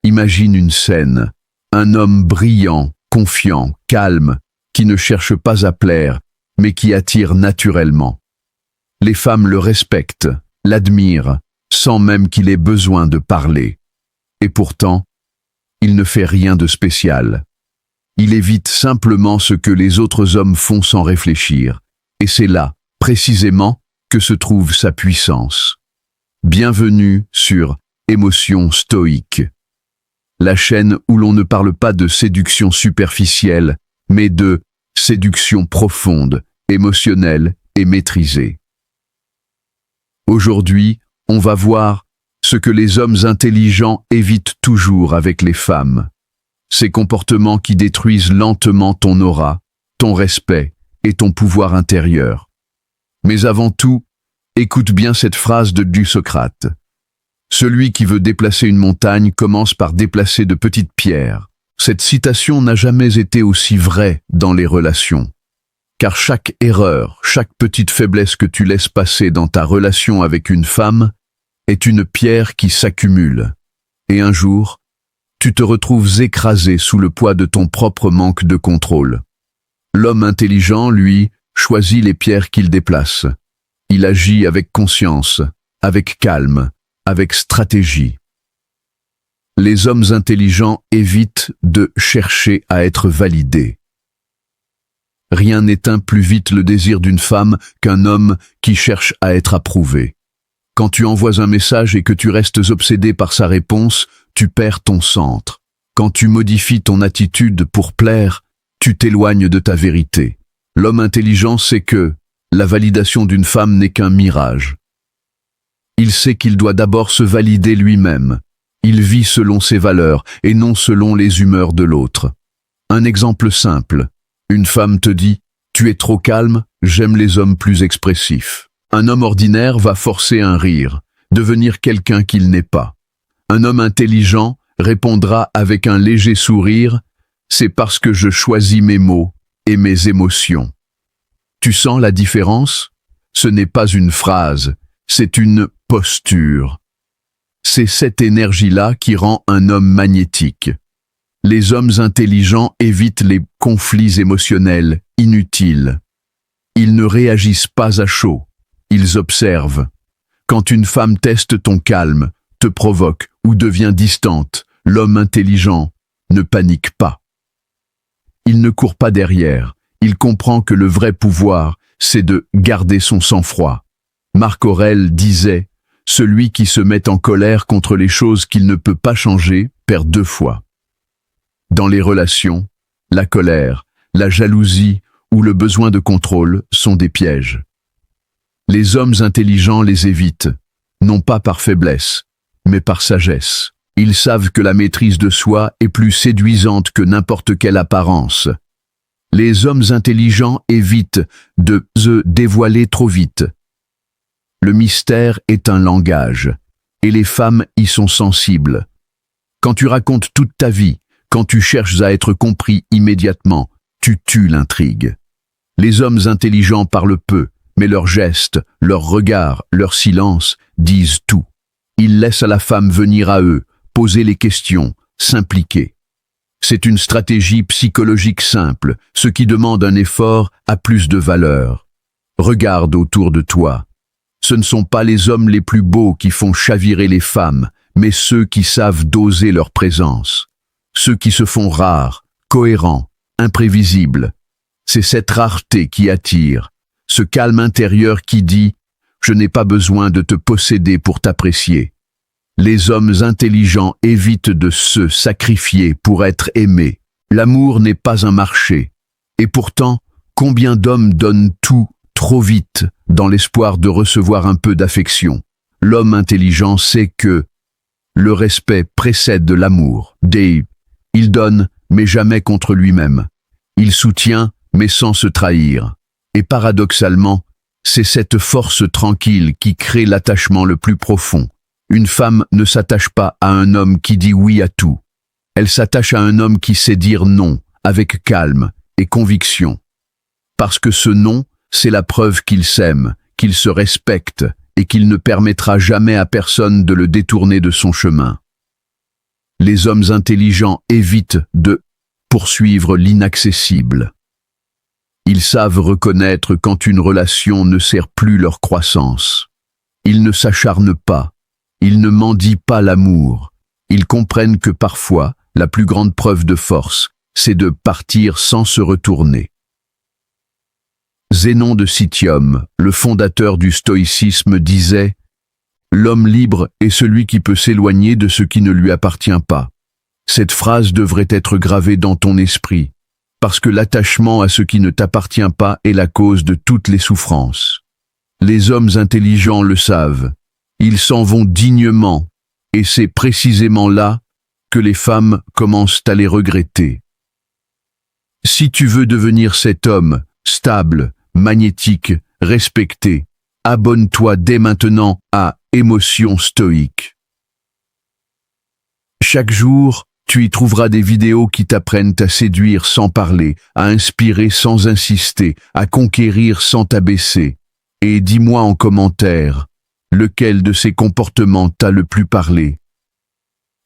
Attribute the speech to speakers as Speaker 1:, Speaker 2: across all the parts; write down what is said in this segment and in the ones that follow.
Speaker 1: Imagine une scène. Un homme brillant, confiant, calme, qui ne cherche pas à plaire, mais qui attire naturellement. Les femmes le respectent, l'admirent, sans même qu'il ait besoin de parler. Et pourtant, il ne fait rien de spécial. Il évite simplement ce que les autres hommes font sans réfléchir. Et c'est là, précisément, que se trouve sa puissance. Bienvenue sur Émotions stoïques. La chaîne où l'on ne parle pas de séduction superficielle, mais de séduction profonde, émotionnelle et maîtrisée. Aujourd'hui, on va voir ce que les hommes intelligents évitent toujours avec les femmes. Ces comportements qui détruisent lentement ton aura, ton respect et ton pouvoir intérieur. Mais avant tout, écoute bien cette phrase de Socrate. Celui qui veut déplacer une montagne commence par déplacer de petites pierres. Cette citation n'a jamais été aussi vraie dans les relations. Car chaque erreur, chaque petite faiblesse que tu laisses passer dans ta relation avec une femme est une pierre qui s'accumule. Et un jour, tu te retrouves écrasé sous le poids de ton propre manque de contrôle. L'homme intelligent, lui, choisit les pierres qu'il déplace. Il agit avec conscience, avec calme, avec stratégie. Les hommes intelligents évitent de chercher à être validés. Rien n'éteint plus vite le désir d'une femme qu'un homme qui cherche à être approuvé. Quand tu envoies un message et que tu restes obsédé par sa réponse, tu perds ton centre. Quand tu modifies ton attitude pour plaire, tu t'éloignes de ta vérité. L'homme intelligent sait que la validation d'une femme n'est qu'un mirage. Il sait qu'il doit d'abord se valider lui-même. Il vit selon ses valeurs et non selon les humeurs de l'autre. Un exemple simple. Une femme te dit « Tu es trop calme, j'aime les hommes plus expressifs ». Un homme ordinaire va forcer un rire, devenir quelqu'un qu'il n'est pas. Un homme intelligent répondra avec un léger sourire « C'est parce que je choisis mes mots et mes émotions ». Tu sens la différence? Ce n'est pas une phrase, c'est une posture. C'est cette énergie-là qui rend un homme magnétique. Les hommes intelligents évitent les conflits émotionnels inutiles. Ils ne réagissent pas à chaud, ils observent. Quand une femme teste ton calme, te provoque ou devient distante, l'homme intelligent ne panique pas. Il ne court pas derrière, il comprend que le vrai pouvoir, c'est de garder son sang-froid. Marc Aurèle disait « Celui qui se met en colère contre les choses qu'il ne peut pas changer perd 2 fois ». Dans les relations, la colère, la jalousie ou le besoin de contrôle sont des pièges. Les hommes intelligents les évitent, non pas par faiblesse, mais par sagesse. Ils savent que la maîtrise de soi est plus séduisante que n'importe quelle apparence. Les hommes intelligents évitent de se dévoiler trop vite. Le mystère est un langage, et les femmes y sont sensibles. Quand tu racontes toute ta vie, quand tu cherches à être compris immédiatement, tu tues l'intrigue. Les hommes intelligents parlent peu, mais leurs gestes, leurs regards, leur silence disent tout. Ils laissent à la femme venir à eux, poser les questions, s'impliquer. C'est une stratégie psychologique simple, ce qui demande un effort a plus de valeur. Regarde autour de toi. Ce ne sont pas les hommes les plus beaux qui font chavirer les femmes, mais ceux qui savent doser leur présence. Ceux qui se font rares, cohérents, imprévisibles. C'est cette rareté qui attire, ce calme intérieur qui dit « Je n'ai pas besoin de te posséder pour t'apprécier ». Les hommes intelligents évitent de se sacrifier pour être aimés. L'amour n'est pas un marché. Et pourtant, combien d'hommes donnent tout trop vite dans l'espoir de recevoir un peu d'affection? L'homme intelligent sait que le respect précède l'amour. Il donne, mais jamais contre lui-même. Il soutient, mais sans se trahir. Et paradoxalement, c'est cette force tranquille qui crée l'attachement le plus profond. Une femme ne s'attache pas à un homme qui dit oui à tout. Elle s'attache à un homme qui sait dire non, avec calme et conviction. Parce que ce non, c'est la preuve qu'il s'aime, qu'il se respecte et qu'il ne permettra jamais à personne de le détourner de son chemin. Les hommes intelligents évitent de poursuivre l'inaccessible. Ils savent reconnaître quand une relation ne sert plus leur croissance. Ils ne s'acharnent pas. Ils ne mendient pas l'amour. Ils comprennent que parfois, la plus grande preuve de force, c'est de partir sans se retourner. Zénon de Citium, le fondateur du stoïcisme, disait « L'homme libre est celui qui peut s'éloigner de ce qui ne lui appartient pas ». Cette phrase devrait être gravée dans ton esprit, parce que l'attachement à ce qui ne t'appartient pas est la cause de toutes les souffrances. Les hommes intelligents le savent. Ils s'en vont dignement, et c'est précisément là que les femmes commencent à les regretter. Si tu veux devenir cet homme, stable, magnétique, respecté, abonne-toi dès maintenant à Émotions stoïques. Chaque jour, tu y trouveras des vidéos qui t'apprennent à séduire sans parler, à inspirer sans insister, à conquérir sans t'abaisser. Et dis-moi en commentaire, lequel de ces comportements t'a le plus parlé?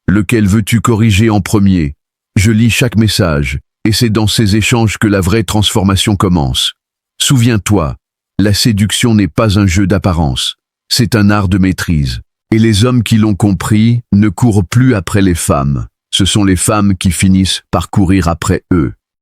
Speaker 1: Lequel veux-tu corriger en premier? Je lis chaque message, et c'est dans ces échanges que la vraie transformation commence. Souviens-toi, la séduction n'est pas un jeu d'apparence, c'est un art de maîtrise. Et les hommes qui l'ont compris ne courent plus après les femmes. Ce sont les femmes qui finissent par courir après eux.